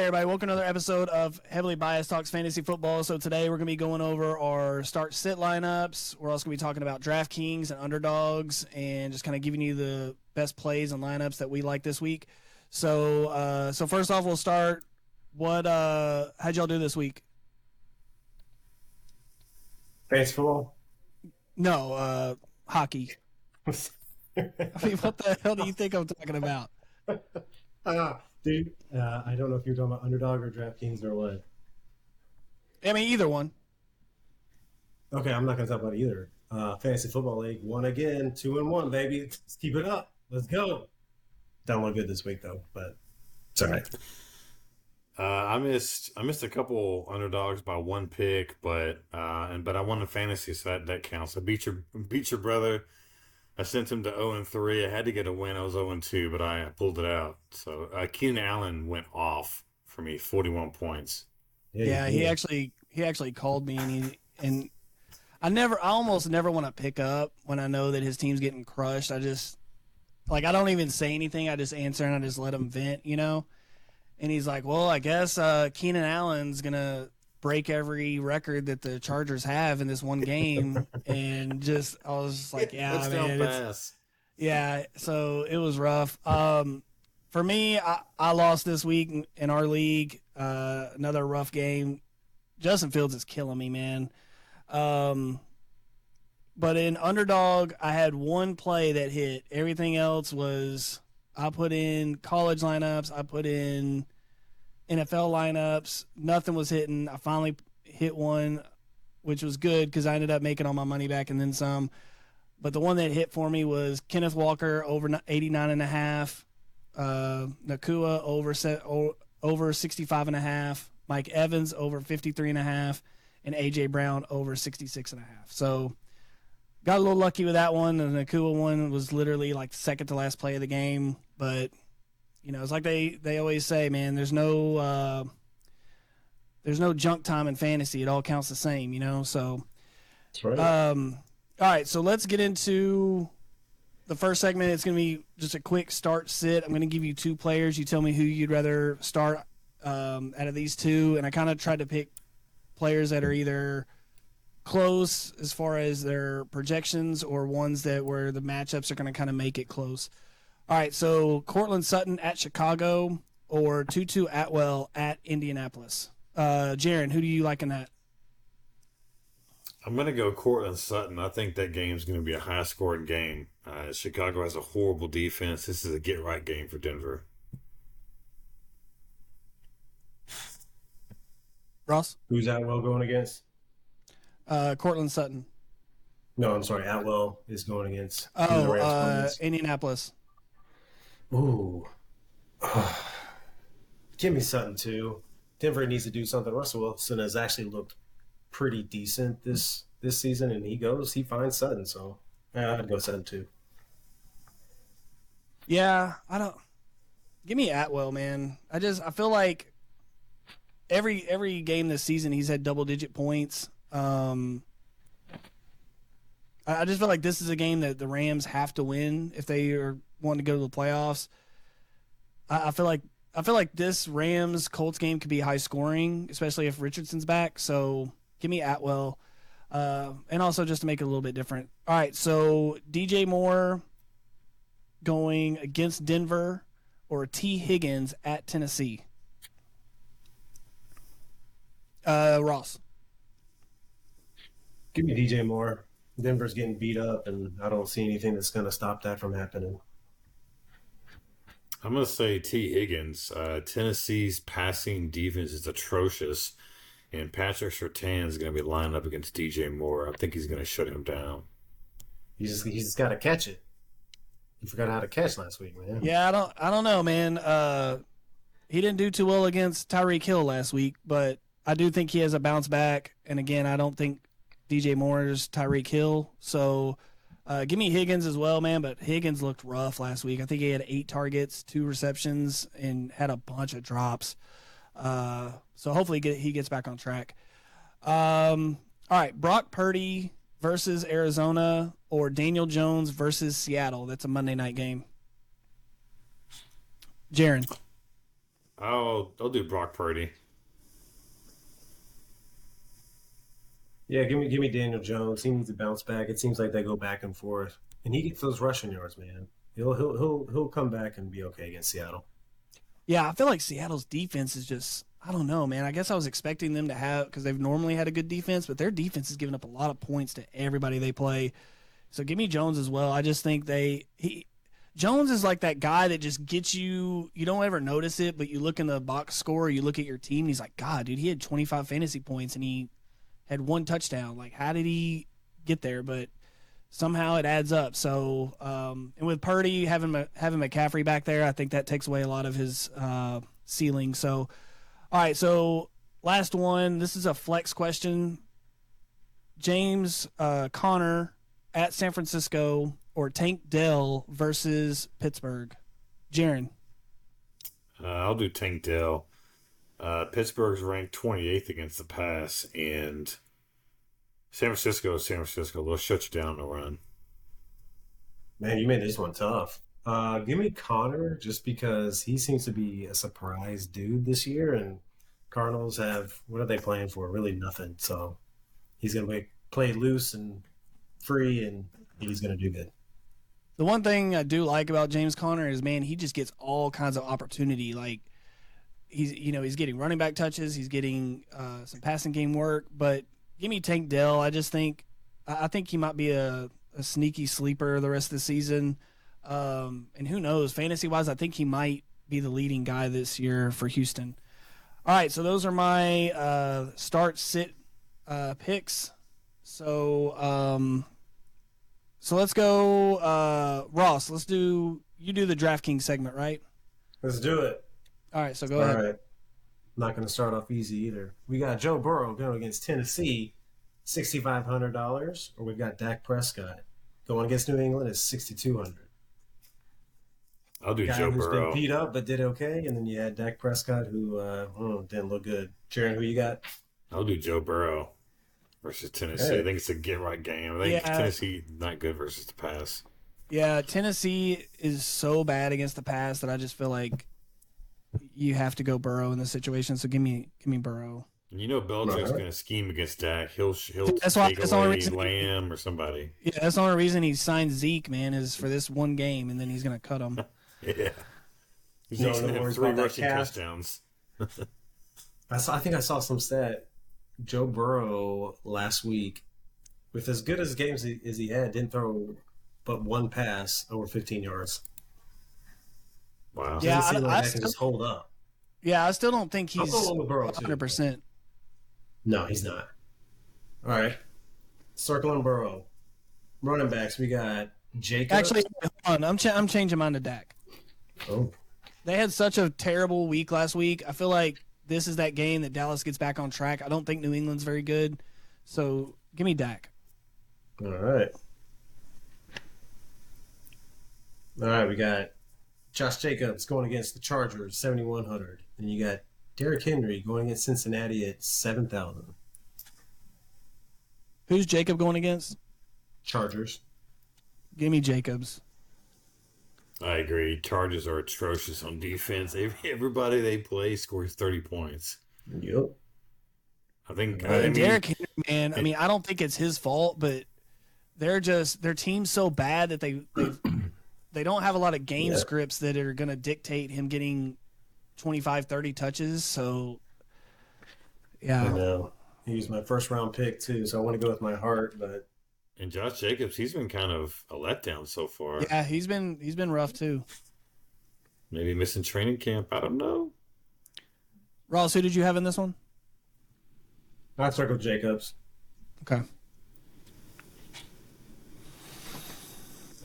everybody. Welcome to another episode of Heavily Biased Talks Fantasy Football. So today we're going to be going over our start-sit lineups. We're also going to be talking about Draftkings and Underdogs and just kind of giving you the best plays and lineups that we like this week. So first off, we'll start. How'd y'all do this week? Fantasy football? No, hockey. I mean, what the hell do you think I'm talking about? Dude, I don't know if you're talking about Underdog or Draftkings or what. I mean, either one. Okay, I'm not going to talk about either. Fantasy Football League, won again, 2-1, baby. Let's keep it up. Let's go. Don't look good this week, though, but it's all right. I missed a couple Underdogs by one pick, but I won the fantasy, so that counts. I beat your brother. I sent him to 0-3. I had to get a win. I was 0-2, but I pulled it out. So Keenan Allen went off for me, 41 points. Yeah, he actually called me and I almost never want to pick up when I know that his team's getting crushed. I don't even say anything. I just answer and I just let him vent, you know. And he's like, "Well, I guess Keenan Allen's gonna break every record that the Chargers have in this one game." And I was just like, "Yeah, man, yeah." So it was rough. For me, I lost this week in our league. Another rough game. Justin Fields is killing me, man. But in Underdog, I had one play that hit. Everything else was I put in college lineups. I put in NFL lineups. Nothing was hitting. I finally hit one, which was good because I ended up making all my money back and then some. But the one that hit for me was Kenneth Walker over 89.5, Nakua over 65.5, Mike Evans over 53.5, and AJ Brown over 66.5. So got a little lucky with that one. The Nakua one was literally like second to last play of the game. But, you know, it's like they always say, man, there's no junk time in fantasy. It all counts the same, you know. So, that's right. All right, so let's get into the first segment. It's going to be just a quick start sit. I'm going to give you two players. You tell me who you'd rather start out of these two. And I kind of tried to pick players that are either close as far as their projections or ones where the matchups are going to kind of make it close. All right, so Cortland Sutton at Chicago or Tutu Atwell at Indianapolis. Jaron, who do you like in that? I'm going to go Cortland Sutton. I think that game's going to be a high-scoring game. Chicago has a horrible defense. This is a get-right game for Denver. Ross? Who's Atwell going against? Cortland Sutton. No, I'm sorry. Atwell is going against. Indianapolis. Ooh. Give me Sutton, too. Denver needs to do something. Russell Wilson has actually looked pretty decent this season, and he finds Sutton. So I'd go Sutton, too. Yeah, give me Atwell, man. I feel like every game this season he's had double-digit points. I just feel like this is a game that the Rams have to win if they are wanting to go to the playoffs. I feel like this Rams Colts game could be high scoring, especially if Richardson's back. So give me Atwell, and also just to make it a little bit different. All right, so DJ Moore going against Denver or T. Higgins at Tennessee. Ross. Give me DJ Moore. Denver's getting beat up, and I don't see anything that's going to stop that from happening. I'm going to say T. Higgins. Tennessee's passing defense is atrocious, and Patrick Surtain is going to be lined up against DJ Moore. I think he's going to shut him down. He's just got to catch it. He forgot how to catch last week, man. Yeah, I don't know, man. He didn't do too well against Tyreek Hill last week, but I do think he has a bounce back. And again, I don't think DJ Moore is Tyreek Hill. So give me Higgins as well, man. But Higgins looked rough last week. I think he had 8 targets, 2 receptions, and had a bunch of drops. So hopefully he gets back on track. All right, Brock Purdy versus Arizona or Daniel Jones versus Seattle. That's a Monday night game. Jaron. I'll do Brock Purdy. Yeah, give me Daniel Jones. He needs to bounce back. It seems like they go back and forth, and he gets those rushing yards, man. He'll come back and be okay against Seattle. Yeah, I feel like Seattle's defense is just, I don't know, man. I guess I was expecting them to have, because they've normally had a good defense, but their defense is giving up a lot of points to everybody they play. So give me Jones as well. I just think Jones is like that guy that just gets you, you don't ever notice it, but you look in the box score, you look at your team, and he's like, God, dude, he had 25 fantasy points and he had one touchdown. Like, how did he get there? But somehow it adds up. So, and with Purdy having McCaffrey back there, I think that takes away a lot of his ceiling. So, all right. So last one. This is a flex question. James Conner at San Francisco or Tank Dell versus Pittsburgh. Jaron. I'll do Tank Dell. Pittsburgh's ranked 28th against the pass, and San Francisco is San Francisco. They'll shut you down in the run. Man, you made this one tough. Give me Connor just because he seems to be a surprise dude this year, and Cardinals have, what are they playing for? Really nothing. So he's going to play loose and free, and he's going to do good. The one thing I do like about James Conner is, man, he just gets all kinds of opportunity. Like, he's getting running back touches, he's getting some passing game work. But give me Tank Dell. I think he might be a sneaky sleeper the rest of the season. And who knows, fantasy wise, I think he might be the leading guy this year for Houston. All right, so those are my start sit picks. So let's go, Ross. You do the DraftKings segment, right? Let's do it. All right, so go ahead. All right. Not going to start off easy either. We got Joe Burrow going against Tennessee, $6,500, or we've got Dak Prescott going against New England at $6,200. I'll do Guy Joe who's Burrow. been beat up but did okay, and then you had Dak Prescott who didn't look good. Jaron, who you got? I'll do Joe Burrow versus Tennessee. Hey. I think it's a get-right game. I think Tennessee not good versus the pass. Yeah, Tennessee is so bad against the pass that I just feel like you have to go Burrow in this situation. So give me Burrow. And you know Belichick's going to scheme against Dak. He'll That's take the only away reason Lamb or somebody. Yeah, that's the only reason he signed Zeke, man, is for this one game, and then he's going to cut him. Yeah. He's No, going to no have worries 3 about that rushing calf. touchdowns. I think I saw some stat. Joe Burrow last week, with as good as games as he had, didn't throw but one pass over 15 yards. Wow. Yeah, Doesn't seem like I that can just hold up. Yeah, I still don't think he's I'll go along with Burrow, too. 100%. No, he's not. All right. Circling Burrow. Running backs, we got Jacobs. Actually, hold on. I'm changing mine to Dak. Oh. They had such a terrible week last week. I feel like this is that game that Dallas gets back on track. I don't think New England's very good. So give me Dak. All right. All right, we got Josh Jacobs going against the Chargers, 7,100. And you got Derrick Henry going against Cincinnati at 7,000. Who's Jacob going against? Chargers. Give me Jacobs. I agree. Chargers are atrocious on defense. Everybody they play scores 30 points. Yep. I think. And Derrick Henry, man, I mean, I don't think it's his fault, but their team's so bad that they don't have a lot of game scripts that are going to dictate him getting 25, 30 touches. So, yeah. I know. He was my first round pick too, so I want to go with my heart, but. And Josh Jacobs, he's been kind of a letdown so far. Yeah, he's been rough too. Maybe missing training camp. I don't know. Ross, who did you have in this one? I circled Jacobs. Okay.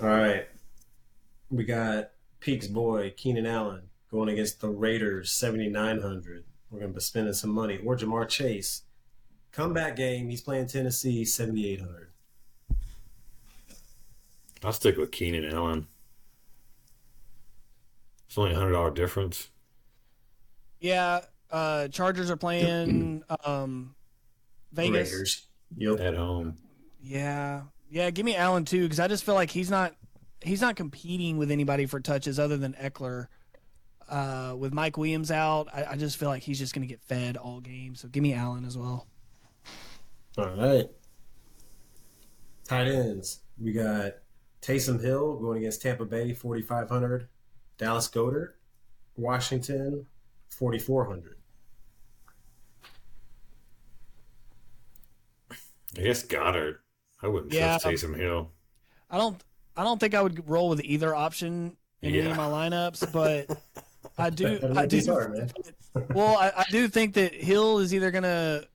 All right. We got Peaks boy, Keenan Allen, going against the Raiders, 7,900. We're going to be spending some money. Or Jamar Chase. Comeback game. He's playing Tennessee, 7,800. I'll stick with Keenan Allen. It's only $100 difference. Yeah, Chargers are playing Vegas. Raiders. Yep. At home. Yeah, give me Allen too, because I just feel like he's not competing with anybody for touches other than Eckler. with Mike Williams out, I just feel like he's just going to get fed all game. So give me Allen as well. All right. Tight ends. We got Taysom Hill going against Tampa Bay, 4,500. Dallas Goedert, Washington, 4,400. I guess Goddard. I wouldn't trust Taysom Hill. I don't think I would roll with either option in any of my lineups, but I do. Well, I do think that Hill is either gonna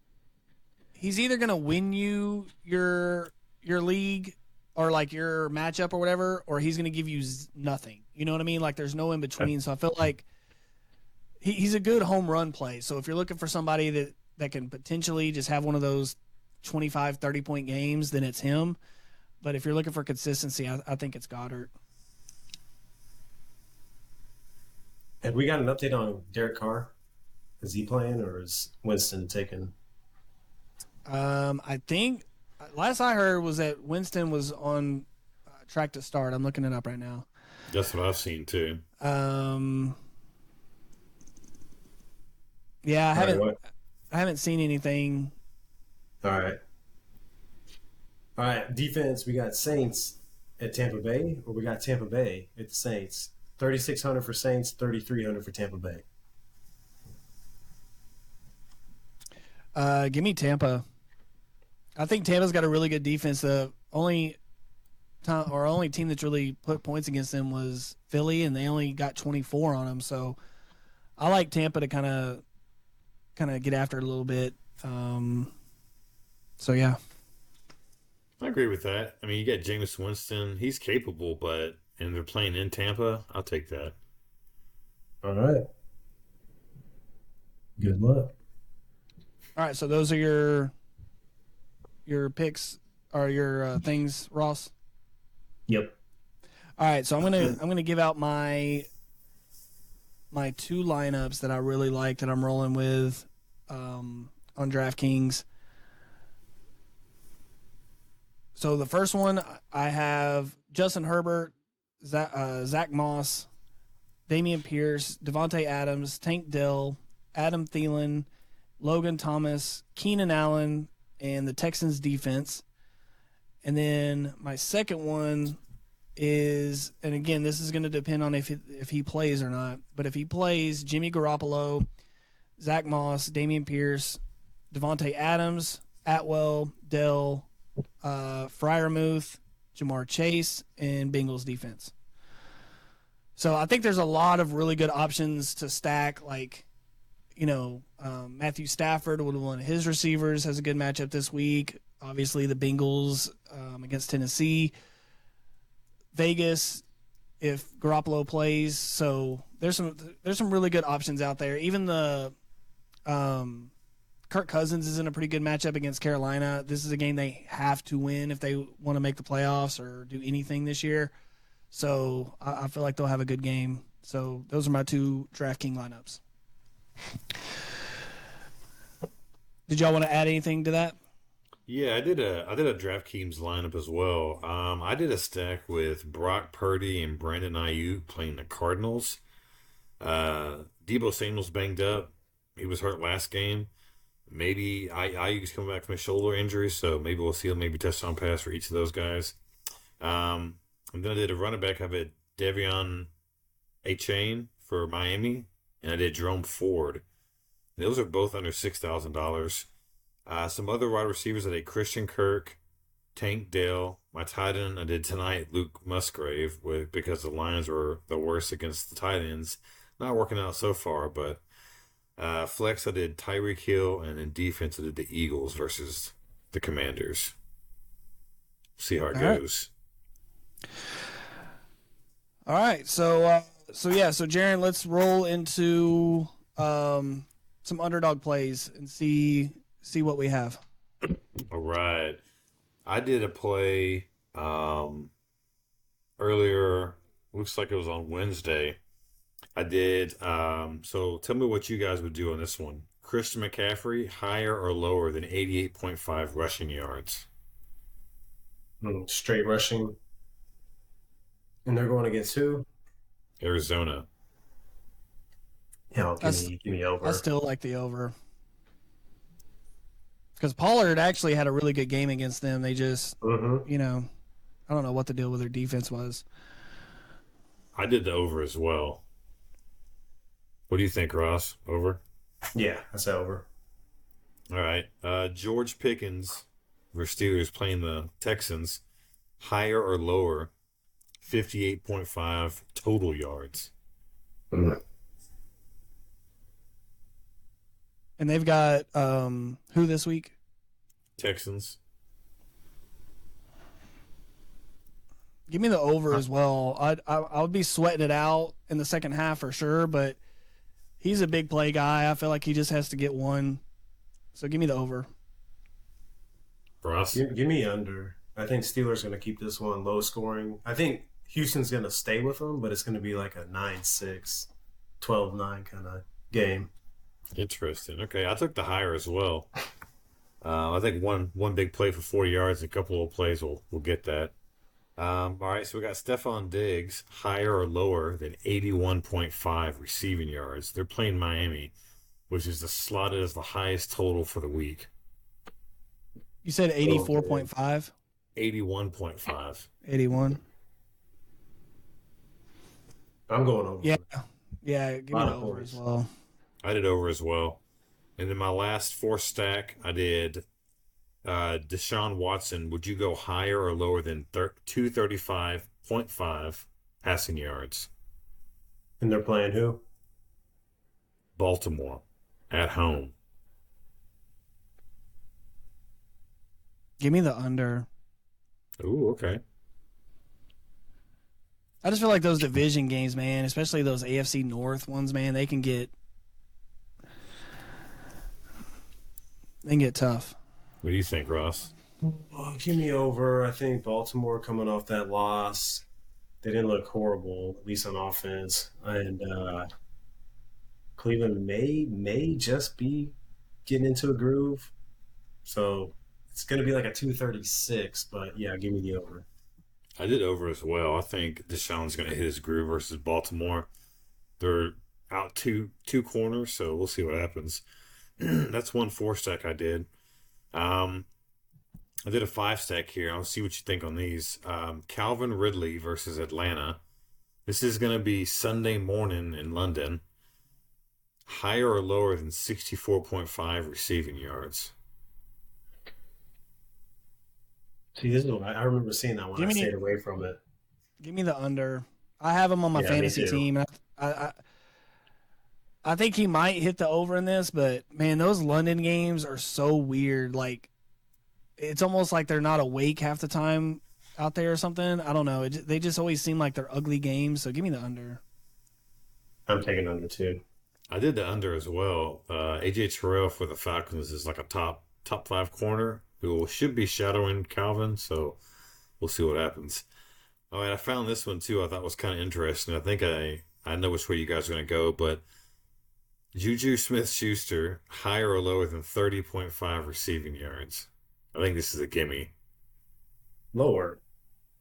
win you your league or like your matchup or whatever, or he's gonna give you nothing. You know what I mean? Like there's no in between. So I feel like he's a good home run play. So if you're looking for somebody that can potentially just have one of those 25, 30-point games, then it's him. But if you're looking for consistency, I think it's Goddard. Have we got an update on Derek Carr? Is he playing or is Winston taken? I think last I heard was that Winston was on track to start. I'm looking it up right now. That's what I've seen too. Yeah, I haven't seen anything. All right. Defense, we got Saints at Tampa Bay, or we got Tampa Bay at the Saints. 3,600 for Saints, 3,300 for Tampa Bay. Give me Tampa. I think Tampa's got a really good defense. The only team that's really put points against them was Philly, and they only got 24 on them. So I like Tampa to kind of get after it a little bit. So yeah, I agree with that. I mean, you got Jameis Winston; he's capable, and they're playing in Tampa. I'll take that. All right. Good luck. All right, so those are your picks or your things, Ross. Yep. All right, so I'm gonna give out my two lineups that I really like that I'm rolling with on DraftKings. So the first one I have Justin Herbert, Zach Moss, Damian Pierce, Devontae Adams, Tank Dell, Adam Thielen, Logan Thomas, Keenan Allen, and the Texans defense. And then my second one is, and again, this is going to depend on if he plays or not, but if he plays, Jimmy Garoppolo, Zach Moss, Damian Pierce, Devontae Adams, Atwell, Dell, Freiermuth, Jamar Chase, and Bengals defense. So I think there's a lot of really good options to stack. Like, Matthew Stafford, one of his receivers, has a good matchup this week. Obviously, the Bengals against Tennessee. Vegas, if Garoppolo plays. So there's some really good options out there. Even the Kirk Cousins is in a pretty good matchup against Carolina. This is a game they have to win if they want to make the playoffs or do anything this year. So I feel like they'll have a good game. So those are my two DraftKings lineups. Did y'all want to add anything to that? Yeah, I did a DraftKings lineup as well. I did a stack with Brock Purdy and Brandon Ayuk playing the Cardinals. Deebo Samuel's banged up. He was hurt last game. Maybe Ayuk's coming back from a shoulder injury, so maybe we'll see maybe touchdown pass for each of those guys. And then I did a running back. I had De'Von Achane for Miami, and I did Jerome Ford. Those are both under $6,000. Some other wide receivers, I did Christian Kirk, Tank Dell. My tight end I did tonight, Luke Musgrave, because the Lions were the worst against the tight ends. Not working out so far, but flex I did Tyreek Hill, and in defense I did the Eagles versus the Commanders. See how it goes. All right, so Jaron, let's roll into some underdog plays and see what we have. All right. I did a play earlier, looks like it was on Wednesday. I did, so tell me what you guys would do on this one. Christian McCaffrey, higher or lower than 88.5 rushing yards? Straight rushing. And they're going against who? Arizona. Yeah, give me I over. still like the over. Because Pollard actually had a really good game against them. They just, Mm-hmm. I don't know what the deal with their defense was. I did the over as well. What do you think, Ross? Over? Yeah, that's over. All right. George Pickens versus Steelers playing the Texans. Higher or lower? 58.5 total yards. Mm. And they've got who this week? Texans. Give me the over as well. I would be sweating it out in the second half for sure, but he's a big play guy. I feel like he just has to get one. So give me the over. Ross? Give me under. I think Steelers going to keep this one low scoring. I think Houston's going to stay with them, but it's going to be like a 9-6, 12-9 kind of game. Interesting. Okay, I took the higher as well. I think one big play for 40 yards, and a couple of plays will get that. All right, so we got Stephon Diggs, higher or lower than 81.5 receiving yards. They're playing Miami, which is slotted as the highest total for the week. You said 84.5? 81.5. 81. I'm going over. Yeah. Yeah, give me the over points. as well. I did over as well. And then my last four stack, I did Deshaun Watson. Would you go higher or lower than 235.5 passing yards? And they're playing who? Baltimore at home. Give me the under. Ooh, okay. I just feel like those division games, man, especially those AFC North ones, man, they can get tough. What do you think, Ross? Oh, give me over. I think Baltimore coming off that loss, they didn't look horrible, at least on offense. And Cleveland may just be getting into a groove. So it's going to be like a 236, but yeah, give me the over. I did over as well. I think Deshaun's going to hit his groove versus Baltimore. They're out two corners, so we'll see what happens. That's one four stack I did. I did a five stack here. I'll see what you think on these. Calvin Ridley versus Atlanta. This is going to be Sunday morning in London. Higher or lower than 64.5 receiving yards? See, this is what I remember seeing that one. I stayed away from it. Give me the under. I have him on my fantasy team. I think he might hit the over in this, but man, those London games are so weird. Like, it's almost like they're not awake half the time out there or something. I don't know. They just always seem like they're ugly games. So give me the under. I'm taking under too. I did the under as well. AJ Terrell for the Falcons is like a top five corner who should be shadowing Calvin, so we'll see what happens. All right, I found this one too. I thought was kind of interesting. I think I know which way you guys are going to go, but Juju Smith-Schuster, higher or lower than 30.5 receiving yards? I think this is a gimme. Lower,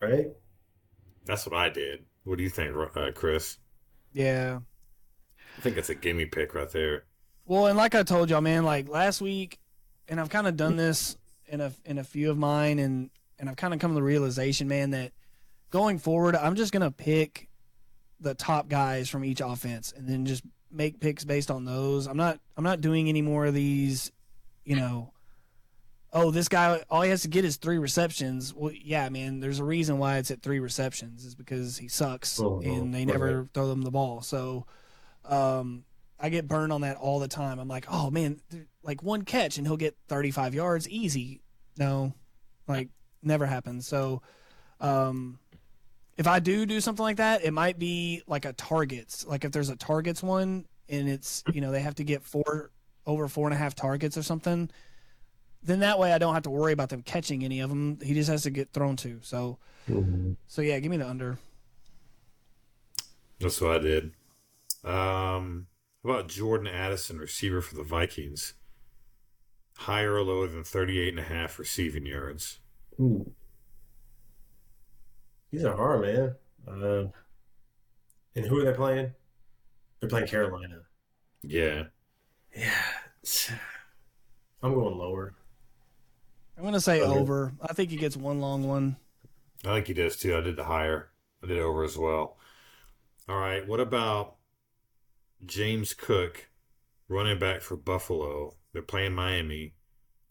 right? That's what I did. What do you think, Chris? Yeah. I think it's a gimme pick right there. Well, and like I told y'all, man, like last week, and I've kind of done this in a few of mine, and I've kind of come to the realization, man, that going forward, I'm just gonna pick the top guys from each offense, and then just make picks based on those. I'm not doing any more of these, oh, this guy, all he has to get is 3 receptions. Well, yeah, man, there's a reason why it's at 3 receptions is because he sucks and they never throw them the ball. So I get burned on that all the time. I'm like, oh, man, like one catch and he'll get 35 yards easy. No, like never happens. So if I do something like that, it might be like a targets. Like if there's a targets one and it's, they have to get over 4.5 targets or something, then that way I don't have to worry about them catching any of them. He just has to get thrown to. So, so yeah, give me the under. That's what I did. How about Jordan Addison, receiver for the Vikings? Higher or lower than 38.5 receiving yards? These are hard, man. And who are they playing? They're playing Carolina. Yeah. Yeah. I'm going lower. I'm going to say Under. over. I think he gets one long one. I think he does too. I did the higher. I did over as well. All right. What about James Cook, running back for Buffalo? They're playing Miami.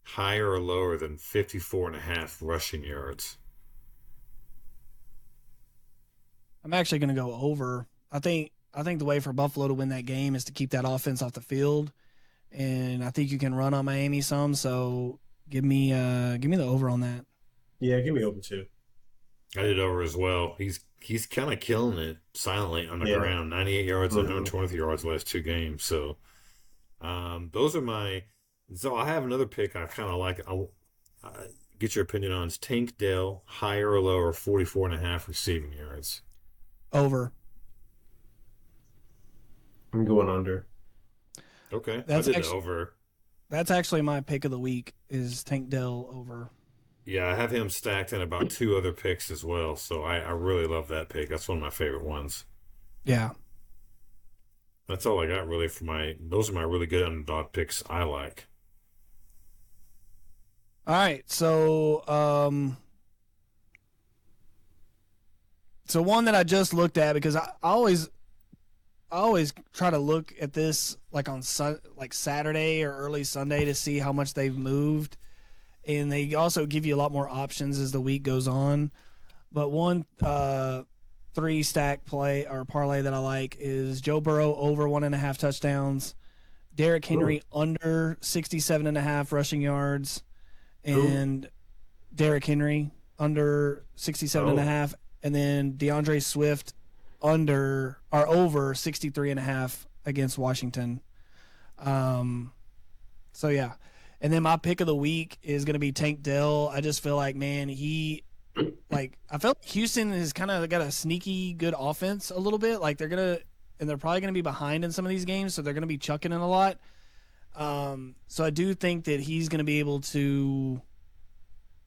Higher or lower than 54.5 rushing yards? I'm actually going to go over. I think the way for Buffalo to win that game is to keep that offense off the field, and I think you can run on Miami some. So give me the over on that. Yeah, give me over too. I did over as well. He's kind of killing it silently on the Yeah. ground. 98 yards and 120 yards last two games. So those are my. So I have another pick I kind of like. I get your opinion on. It's Tank Dell, higher or lower, 44.5 receiving yards. Over. I'm going under. Okay, That's I did actually- over. That's actually my pick of the week is Tank Dell over. Yeah, I have him stacked in about two other picks as well. So I really love that pick. That's one of my favorite ones. Yeah. That's all I got really for those are my really good underdog picks I like. All right. So one that I just looked at because I always try to look at this like on like Saturday or early Sunday to see how much they've moved, and they also give you a lot more options as the week goes on. But one 3-stack play or parlay that I like is Joe Burrow over 1.5 touchdowns, Derrick Henry under 67.5 rushing yards, and Derrick Henry under 67.5, and then DeAndre Swift under or over 63.5 against Washington. So yeah. And then my pick of the week is going to be Tank Dell. I just feel like, man, I felt like Houston has kind of got a sneaky good offense a little bit. Like they're probably going to be behind in some of these games, so they're going to be chucking in a lot. So I do think that he's going to be able to,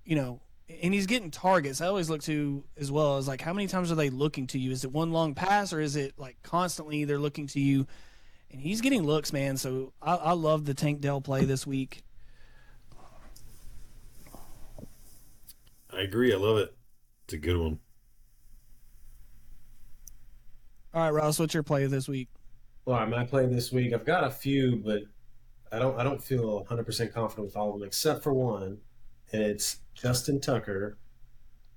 and he's getting targets. I always look to as well as like how many times are they looking to you? Is it one long pass or is it like constantly they're looking to you? And he's getting looks, man. So I love the Tank Dell play this week. I agree. I love it. It's a good one. All right, Ross, what's your play this week? All right, my play this week. I've got a few, but I don't feel 100% confident with all of them except for one, and it's Justin Tucker,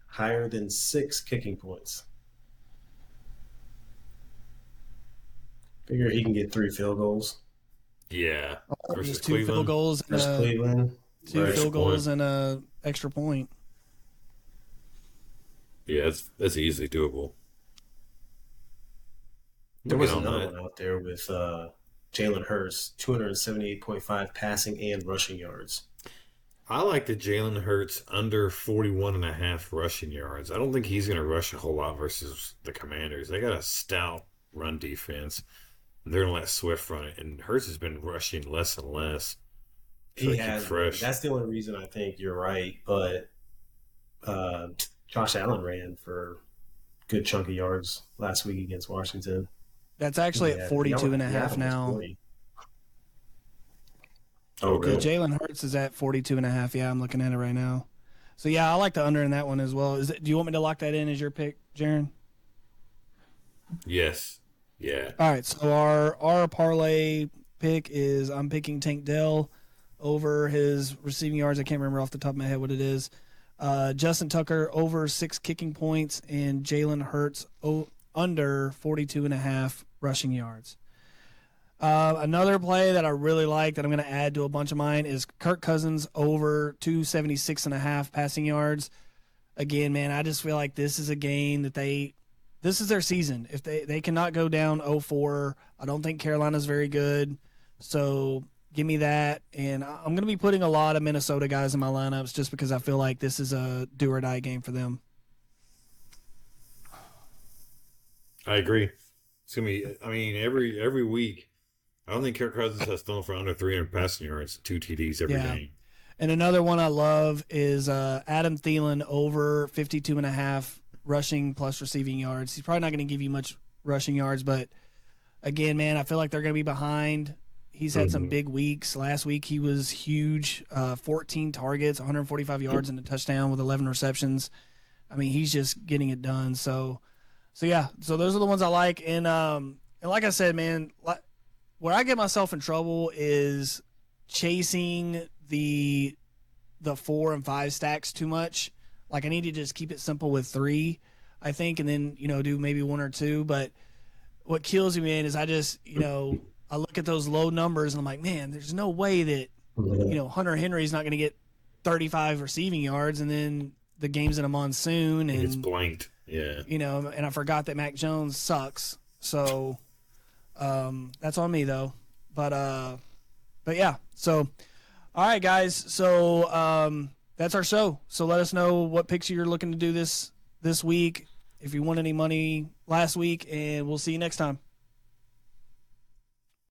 higher than 6 kicking points. Figure he can get 3 field goals. Yeah. Versus Just 2 Cleveland. field goals and Versus Cleveland. 2 Right. field goals and a extra point. Yeah, that's easily doable. There was Looking on another that. one out there with Jalen Hurts, 278.5 passing and rushing yards. I like the Jalen Hurts under 41.5 rushing yards. I don't think he's going to rush a whole lot versus the Commanders. They got a stout run defense. They're going to let Swift run it, and Hurts has been rushing less and less. He keep has. fresh. That's the only reason I think you're right. But Josh Allen ran for a good chunk of yards last week against Washington. That's actually at 42.5 now. 40. Oh, Okay, really? Jalen Hurts is at 42.5. Yeah, I'm looking at it right now. So yeah, I like the under in that one as well. Do you want me to lock that in as your pick, Jaron? Yes. Yeah. All right. So our parlay pick is I'm picking Tank Dell over his receiving yards. I can't remember off the top of my head what it is. Justin Tucker over 6 kicking points and Jalen Hurts under 42.5 rushing yards. Another play that I really like that I'm going to add to a bunch of mine is Kirk Cousins over 276.5 passing yards. Again, man, I just feel like this is a game that this is their season. If they cannot go down 0-4, I don't think Carolina's very good. So give me that. And I'm going to be putting a lot of Minnesota guys in my lineups just because I feel like this is a do or die game for them. I agree. It's going to be, I mean, every week, I don't think Kirk Cousins has thrown for under 300 passing yards, 2 TDs every game. And another one I love is Adam Thielen over 52.5 rushing plus receiving yards. He's probably not going to give you much rushing yards, but again, man, I feel like they're going to be behind. He's had some big weeks. Last week he was huge, 14 targets, 145 yards and a touchdown with 11 receptions. I mean, he's just getting it done. So yeah. So those are the ones I like. And like I said, man, where I get myself in trouble is chasing the 4 and 5 stacks too much. Like I need to just keep it simple with 3, I think, and then do maybe 1 or 2. But what kills me, man, is I just I look at those low numbers and I'm like, man, there's no way that Hunter Henry's not going to get 35 receiving yards, and then the game's in a monsoon and it's blanked. Yeah. And I forgot that Mac Jones sucks. So that's on me though. But yeah. So all right, guys. So that's our show. So let us know what picks you're looking to do this week. If you won any money last week, and we'll see you next time.